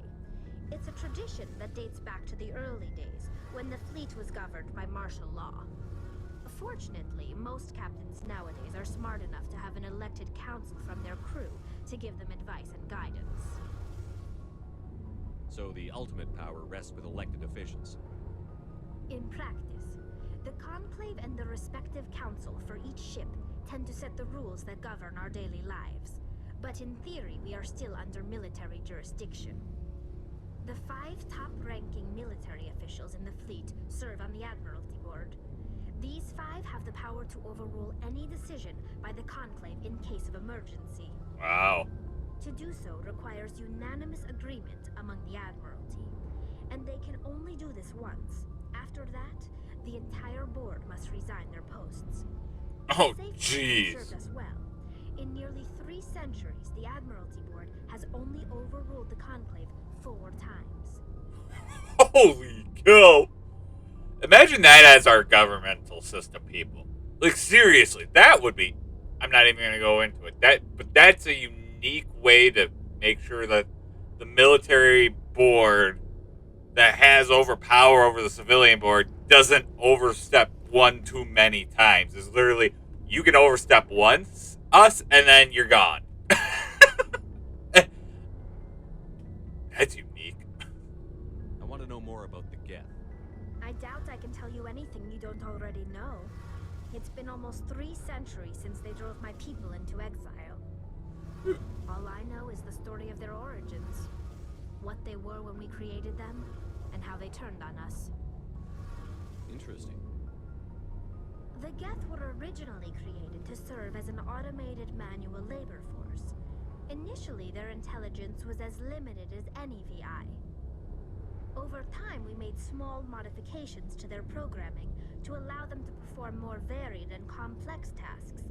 It's a tradition that dates back to the early days, when the fleet was governed by martial law. Fortunately, most captains nowadays are smart enough to have an elected council from their crew to give them advice and guidance. So the ultimate power rests with elected officials. In practice, the Conclave and the respective council for each ship tend to set the rules that govern our daily lives. But in theory, we are still under military jurisdiction. The 5 top-ranking military officials in the fleet serve on the Admiralty Board. These 5 have the power to overrule any decision by the Conclave in case of emergency. Wow. To do so requires unanimous agreement among the Admiralty, and they can only do this once. After that, the entire board must resign their posts. Oh, Safeguarding jeez. served us well. In nearly 3 centuries, the Admiralty Board has only overruled the Conclave 4 times. Holy cow. Imagine that as our governmental system, people. Like, seriously, that would be... I'm not even going to go into it. But that's a unique way to make sure that the military board that has power over the civilian board doesn't overstep one too many times. It's literally, you can overstep once, us, and then you're gone. That's unique. I want to know more about the Geth. I doubt I can tell you anything you don't already know. It's been almost 3 centuries since they drove my people into exile. All I know is the story of their origins. What they were when we created them, and how they turned on us. Interesting. The Geth were originally created to serve as an automated manual labor force. Initially, their intelligence was as limited as any VI. Over time, we made small modifications to their programming to allow them to perform more varied and complex tasks,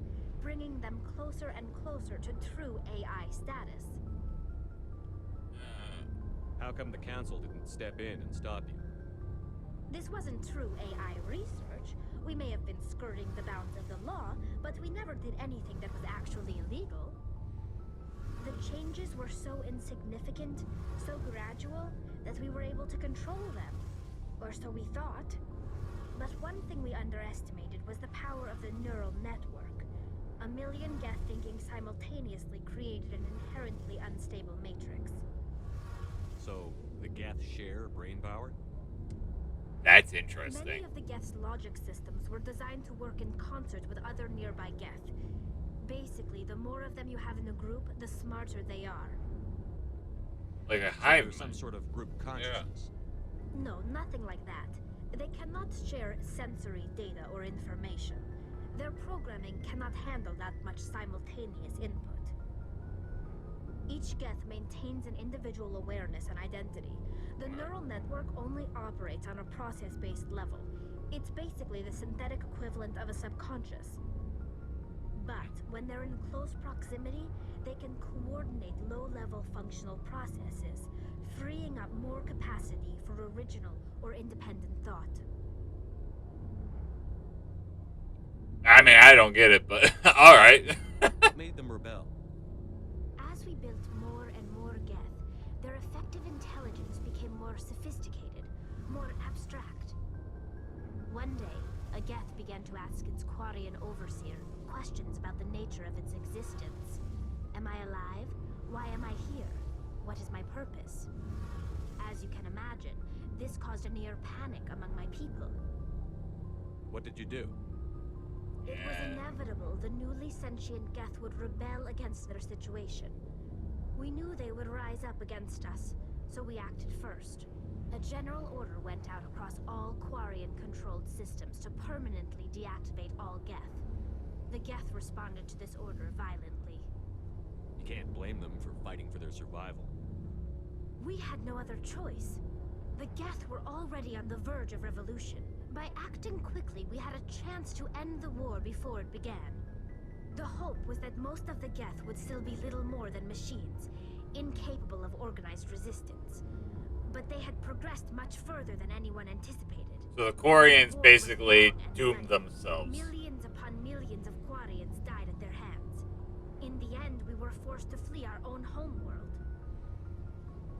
bringing them closer and closer to true AI status. How come the council didn't step in and stop you? This wasn't true AI research. We may have been skirting the bounds of the law, but we never did anything that was actually illegal. The changes were so insignificant, so gradual, that we were able to control them. Or so we thought. But one thing we underestimated was the power of the neural network. A million Geth thinking simultaneously created an inherently unstable matrix. So, the Geth share brain power? That's Many interesting. of the Geth's logic systems were designed to work in concert with other nearby Geth. Basically, the more of them you have in a group, the smarter they are. Like a So hive there's some mind. sort of group consciousness. No, nothing like that. They cannot share sensory data or information. Their programming cannot handle that much simultaneous input. Each Geth maintains an individual awareness and identity. The neural network only operates on a process-based level. It's basically the synthetic equivalent of a subconscious. But when they're in close proximity, they can coordinate low-level functional processes, freeing up more capacity for original or independent thought. I mean, I don't get it, but alright. What made them rebel? As we built more and more Geth, their effective intelligence became more sophisticated, more abstract. One day, a Geth began to ask its Quarian overseer questions about the nature of its existence. Am I alive? Why am I here? What is my purpose? As you can imagine, this caused a near panic among my people. What did you do? It was inevitable the newly sentient Geth would rebel against their situation. We knew they would rise up against us, so we acted first. A general order went out across all Quarian-controlled systems to permanently deactivate all Geth. The Geth responded to this order violently. You can't blame them for fighting for their survival. We had no other choice. The Geth were already on the verge of revolution. By acting quickly, we had a chance to end the war before it began. The hope was that most of the Geth would still be little more than machines, incapable of organized resistance. But they had progressed much further than anyone anticipated. So the Quarians basically doomed themselves. Millions upon millions of Quarians died at their hands. In the end, we were forced to flee our own homeworld.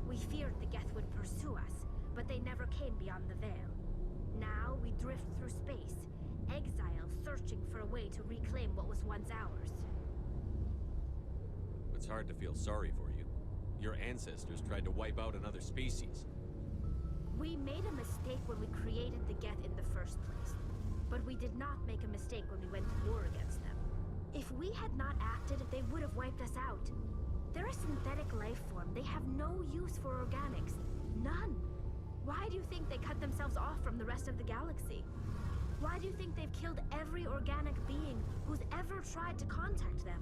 We feared the Geth would pursue us, but they never came beyond the Veil. Now we drift through space, exile, searching for a way to reclaim what was once ours. It's hard to feel sorry for you. Your ancestors tried to wipe out another species. We made a mistake when we created the Geth in the first place. But we did not make a mistake when we went to war against them. If we had not acted, they would have wiped us out. They're a synthetic life form. They have no use for organics. None. Why do you think they cut themselves off from the rest of the galaxy? Why do you think they've killed every organic being who's ever tried to contact them?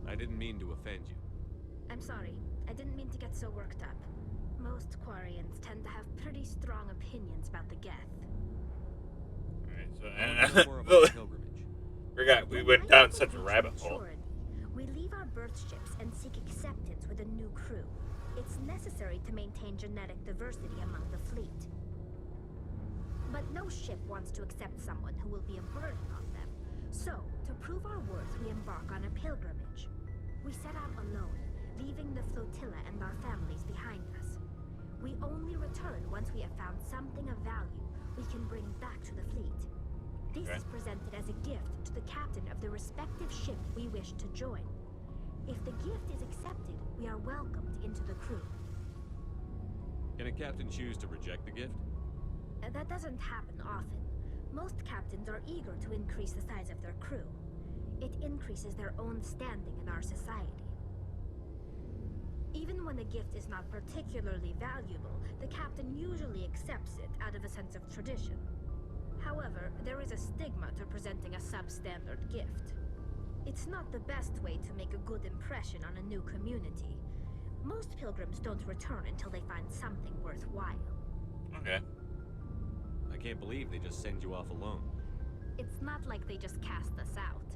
I didn't mean to offend you. I'm sorry. I didn't mean to get so worked up. Most Quarians tend to have pretty strong opinions about the Geth. Alright, so More about the pilgrimage. we went down such a rabbit hole. We leave our birth ships and seek acceptance with a new crew. It's necessary to maintain genetic diversity among the fleet. But no ship wants to accept someone who will be a burden on them. So, to prove our worth, we embark on a pilgrimage. We set out alone, leaving the flotilla and our families behind us. We only return once we have found something of value we can bring back to the fleet. This is presented as a gift to the captain of the respective ship we wish to join. If the gift is accepted, we are welcomed into the crew. Can a captain choose to reject the gift? That doesn't happen often. Most captains are eager to increase the size of their crew. It increases their own standing in our society. Even when a gift is not particularly valuable, the captain usually accepts it out of a sense of tradition. However, there is a stigma to presenting a substandard gift. It's not the best way to make a good impression on a new community. Most pilgrims don't return until they find something worthwhile. Okay. I can't believe they just send you off alone. It's not like they just cast us out.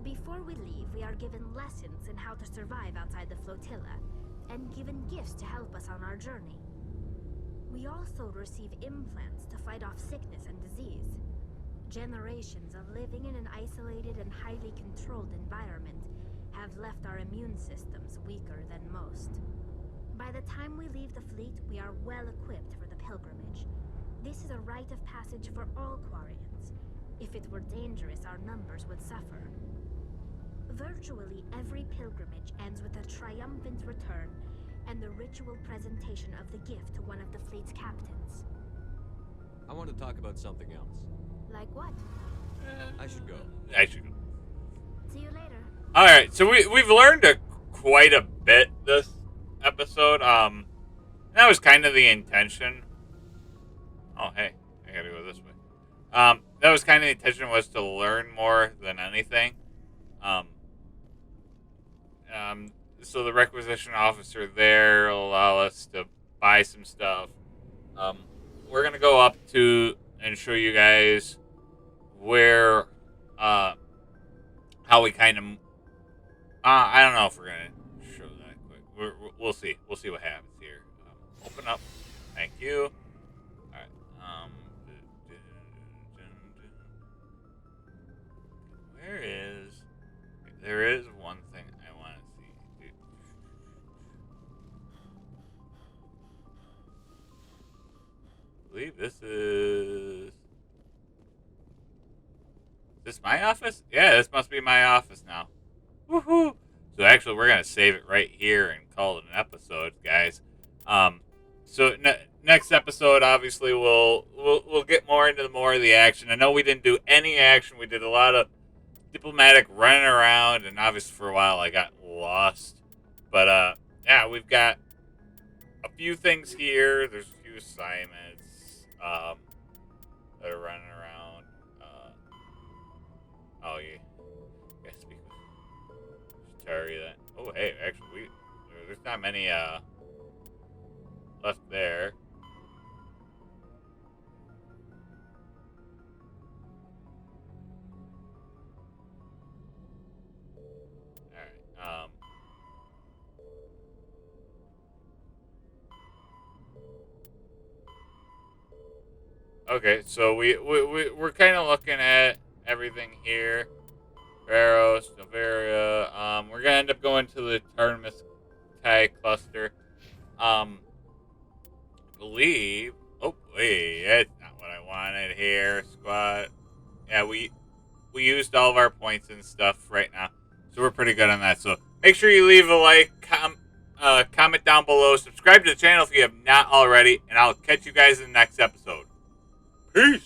Before we leave, we are given lessons in how to survive outside the flotilla, and given gifts to help us on our journey. We also receive implants to fight off sickness and disease. Generations of living in an isolated and highly controlled environment have left our immune systems weaker than most. By the time we leave the fleet, we are well equipped for the pilgrimage. This is a rite of passage for all Quarians. If it were dangerous, our numbers would suffer. Virtually every pilgrimage ends with a triumphant return and the ritual presentation of the gift to one of the fleet's captains. I want to talk about something else. Like what? I should go. See you later. Alright, so we've learned quite a bit this episode. That was kind of the intention. Oh, hey, I gotta go this way. That was kind of the intention, was to learn more than anything. So the requisition officer there will allow us to buy some stuff. We're gonna go up to and show you guys where, how we kind of, I don't know if we're gonna show that quick. We'll see. We'll see what happens here. Open up. Thank you. Alright, where is, there is one thing I want to see. I believe this is this my office? Yeah, this must be my office now. Woohoo! So actually, we're gonna save it right here and call it an episode, guys. So next episode, obviously, we'll get more into more of the action. I know we didn't do any action. We did a lot of diplomatic running around, and obviously for a while I got lost. But yeah, we've got a few things here. There's a few assignments that are running around. Oh yeah, gotta speak with Terry. That. Oh hey, actually there's not many left there. Alright, okay, so we're kind of looking at everything here. Veros, Novaria. We're gonna end up going to the Artemis Kai cluster. Believe. Oh wait, that's not what I wanted here, squad. Yeah, we used all of our points and stuff right now, so we're pretty good on that. So make sure you leave a like, comment down below. Subscribe to the channel if you have not already. And I'll catch you guys in the next episode. Peace.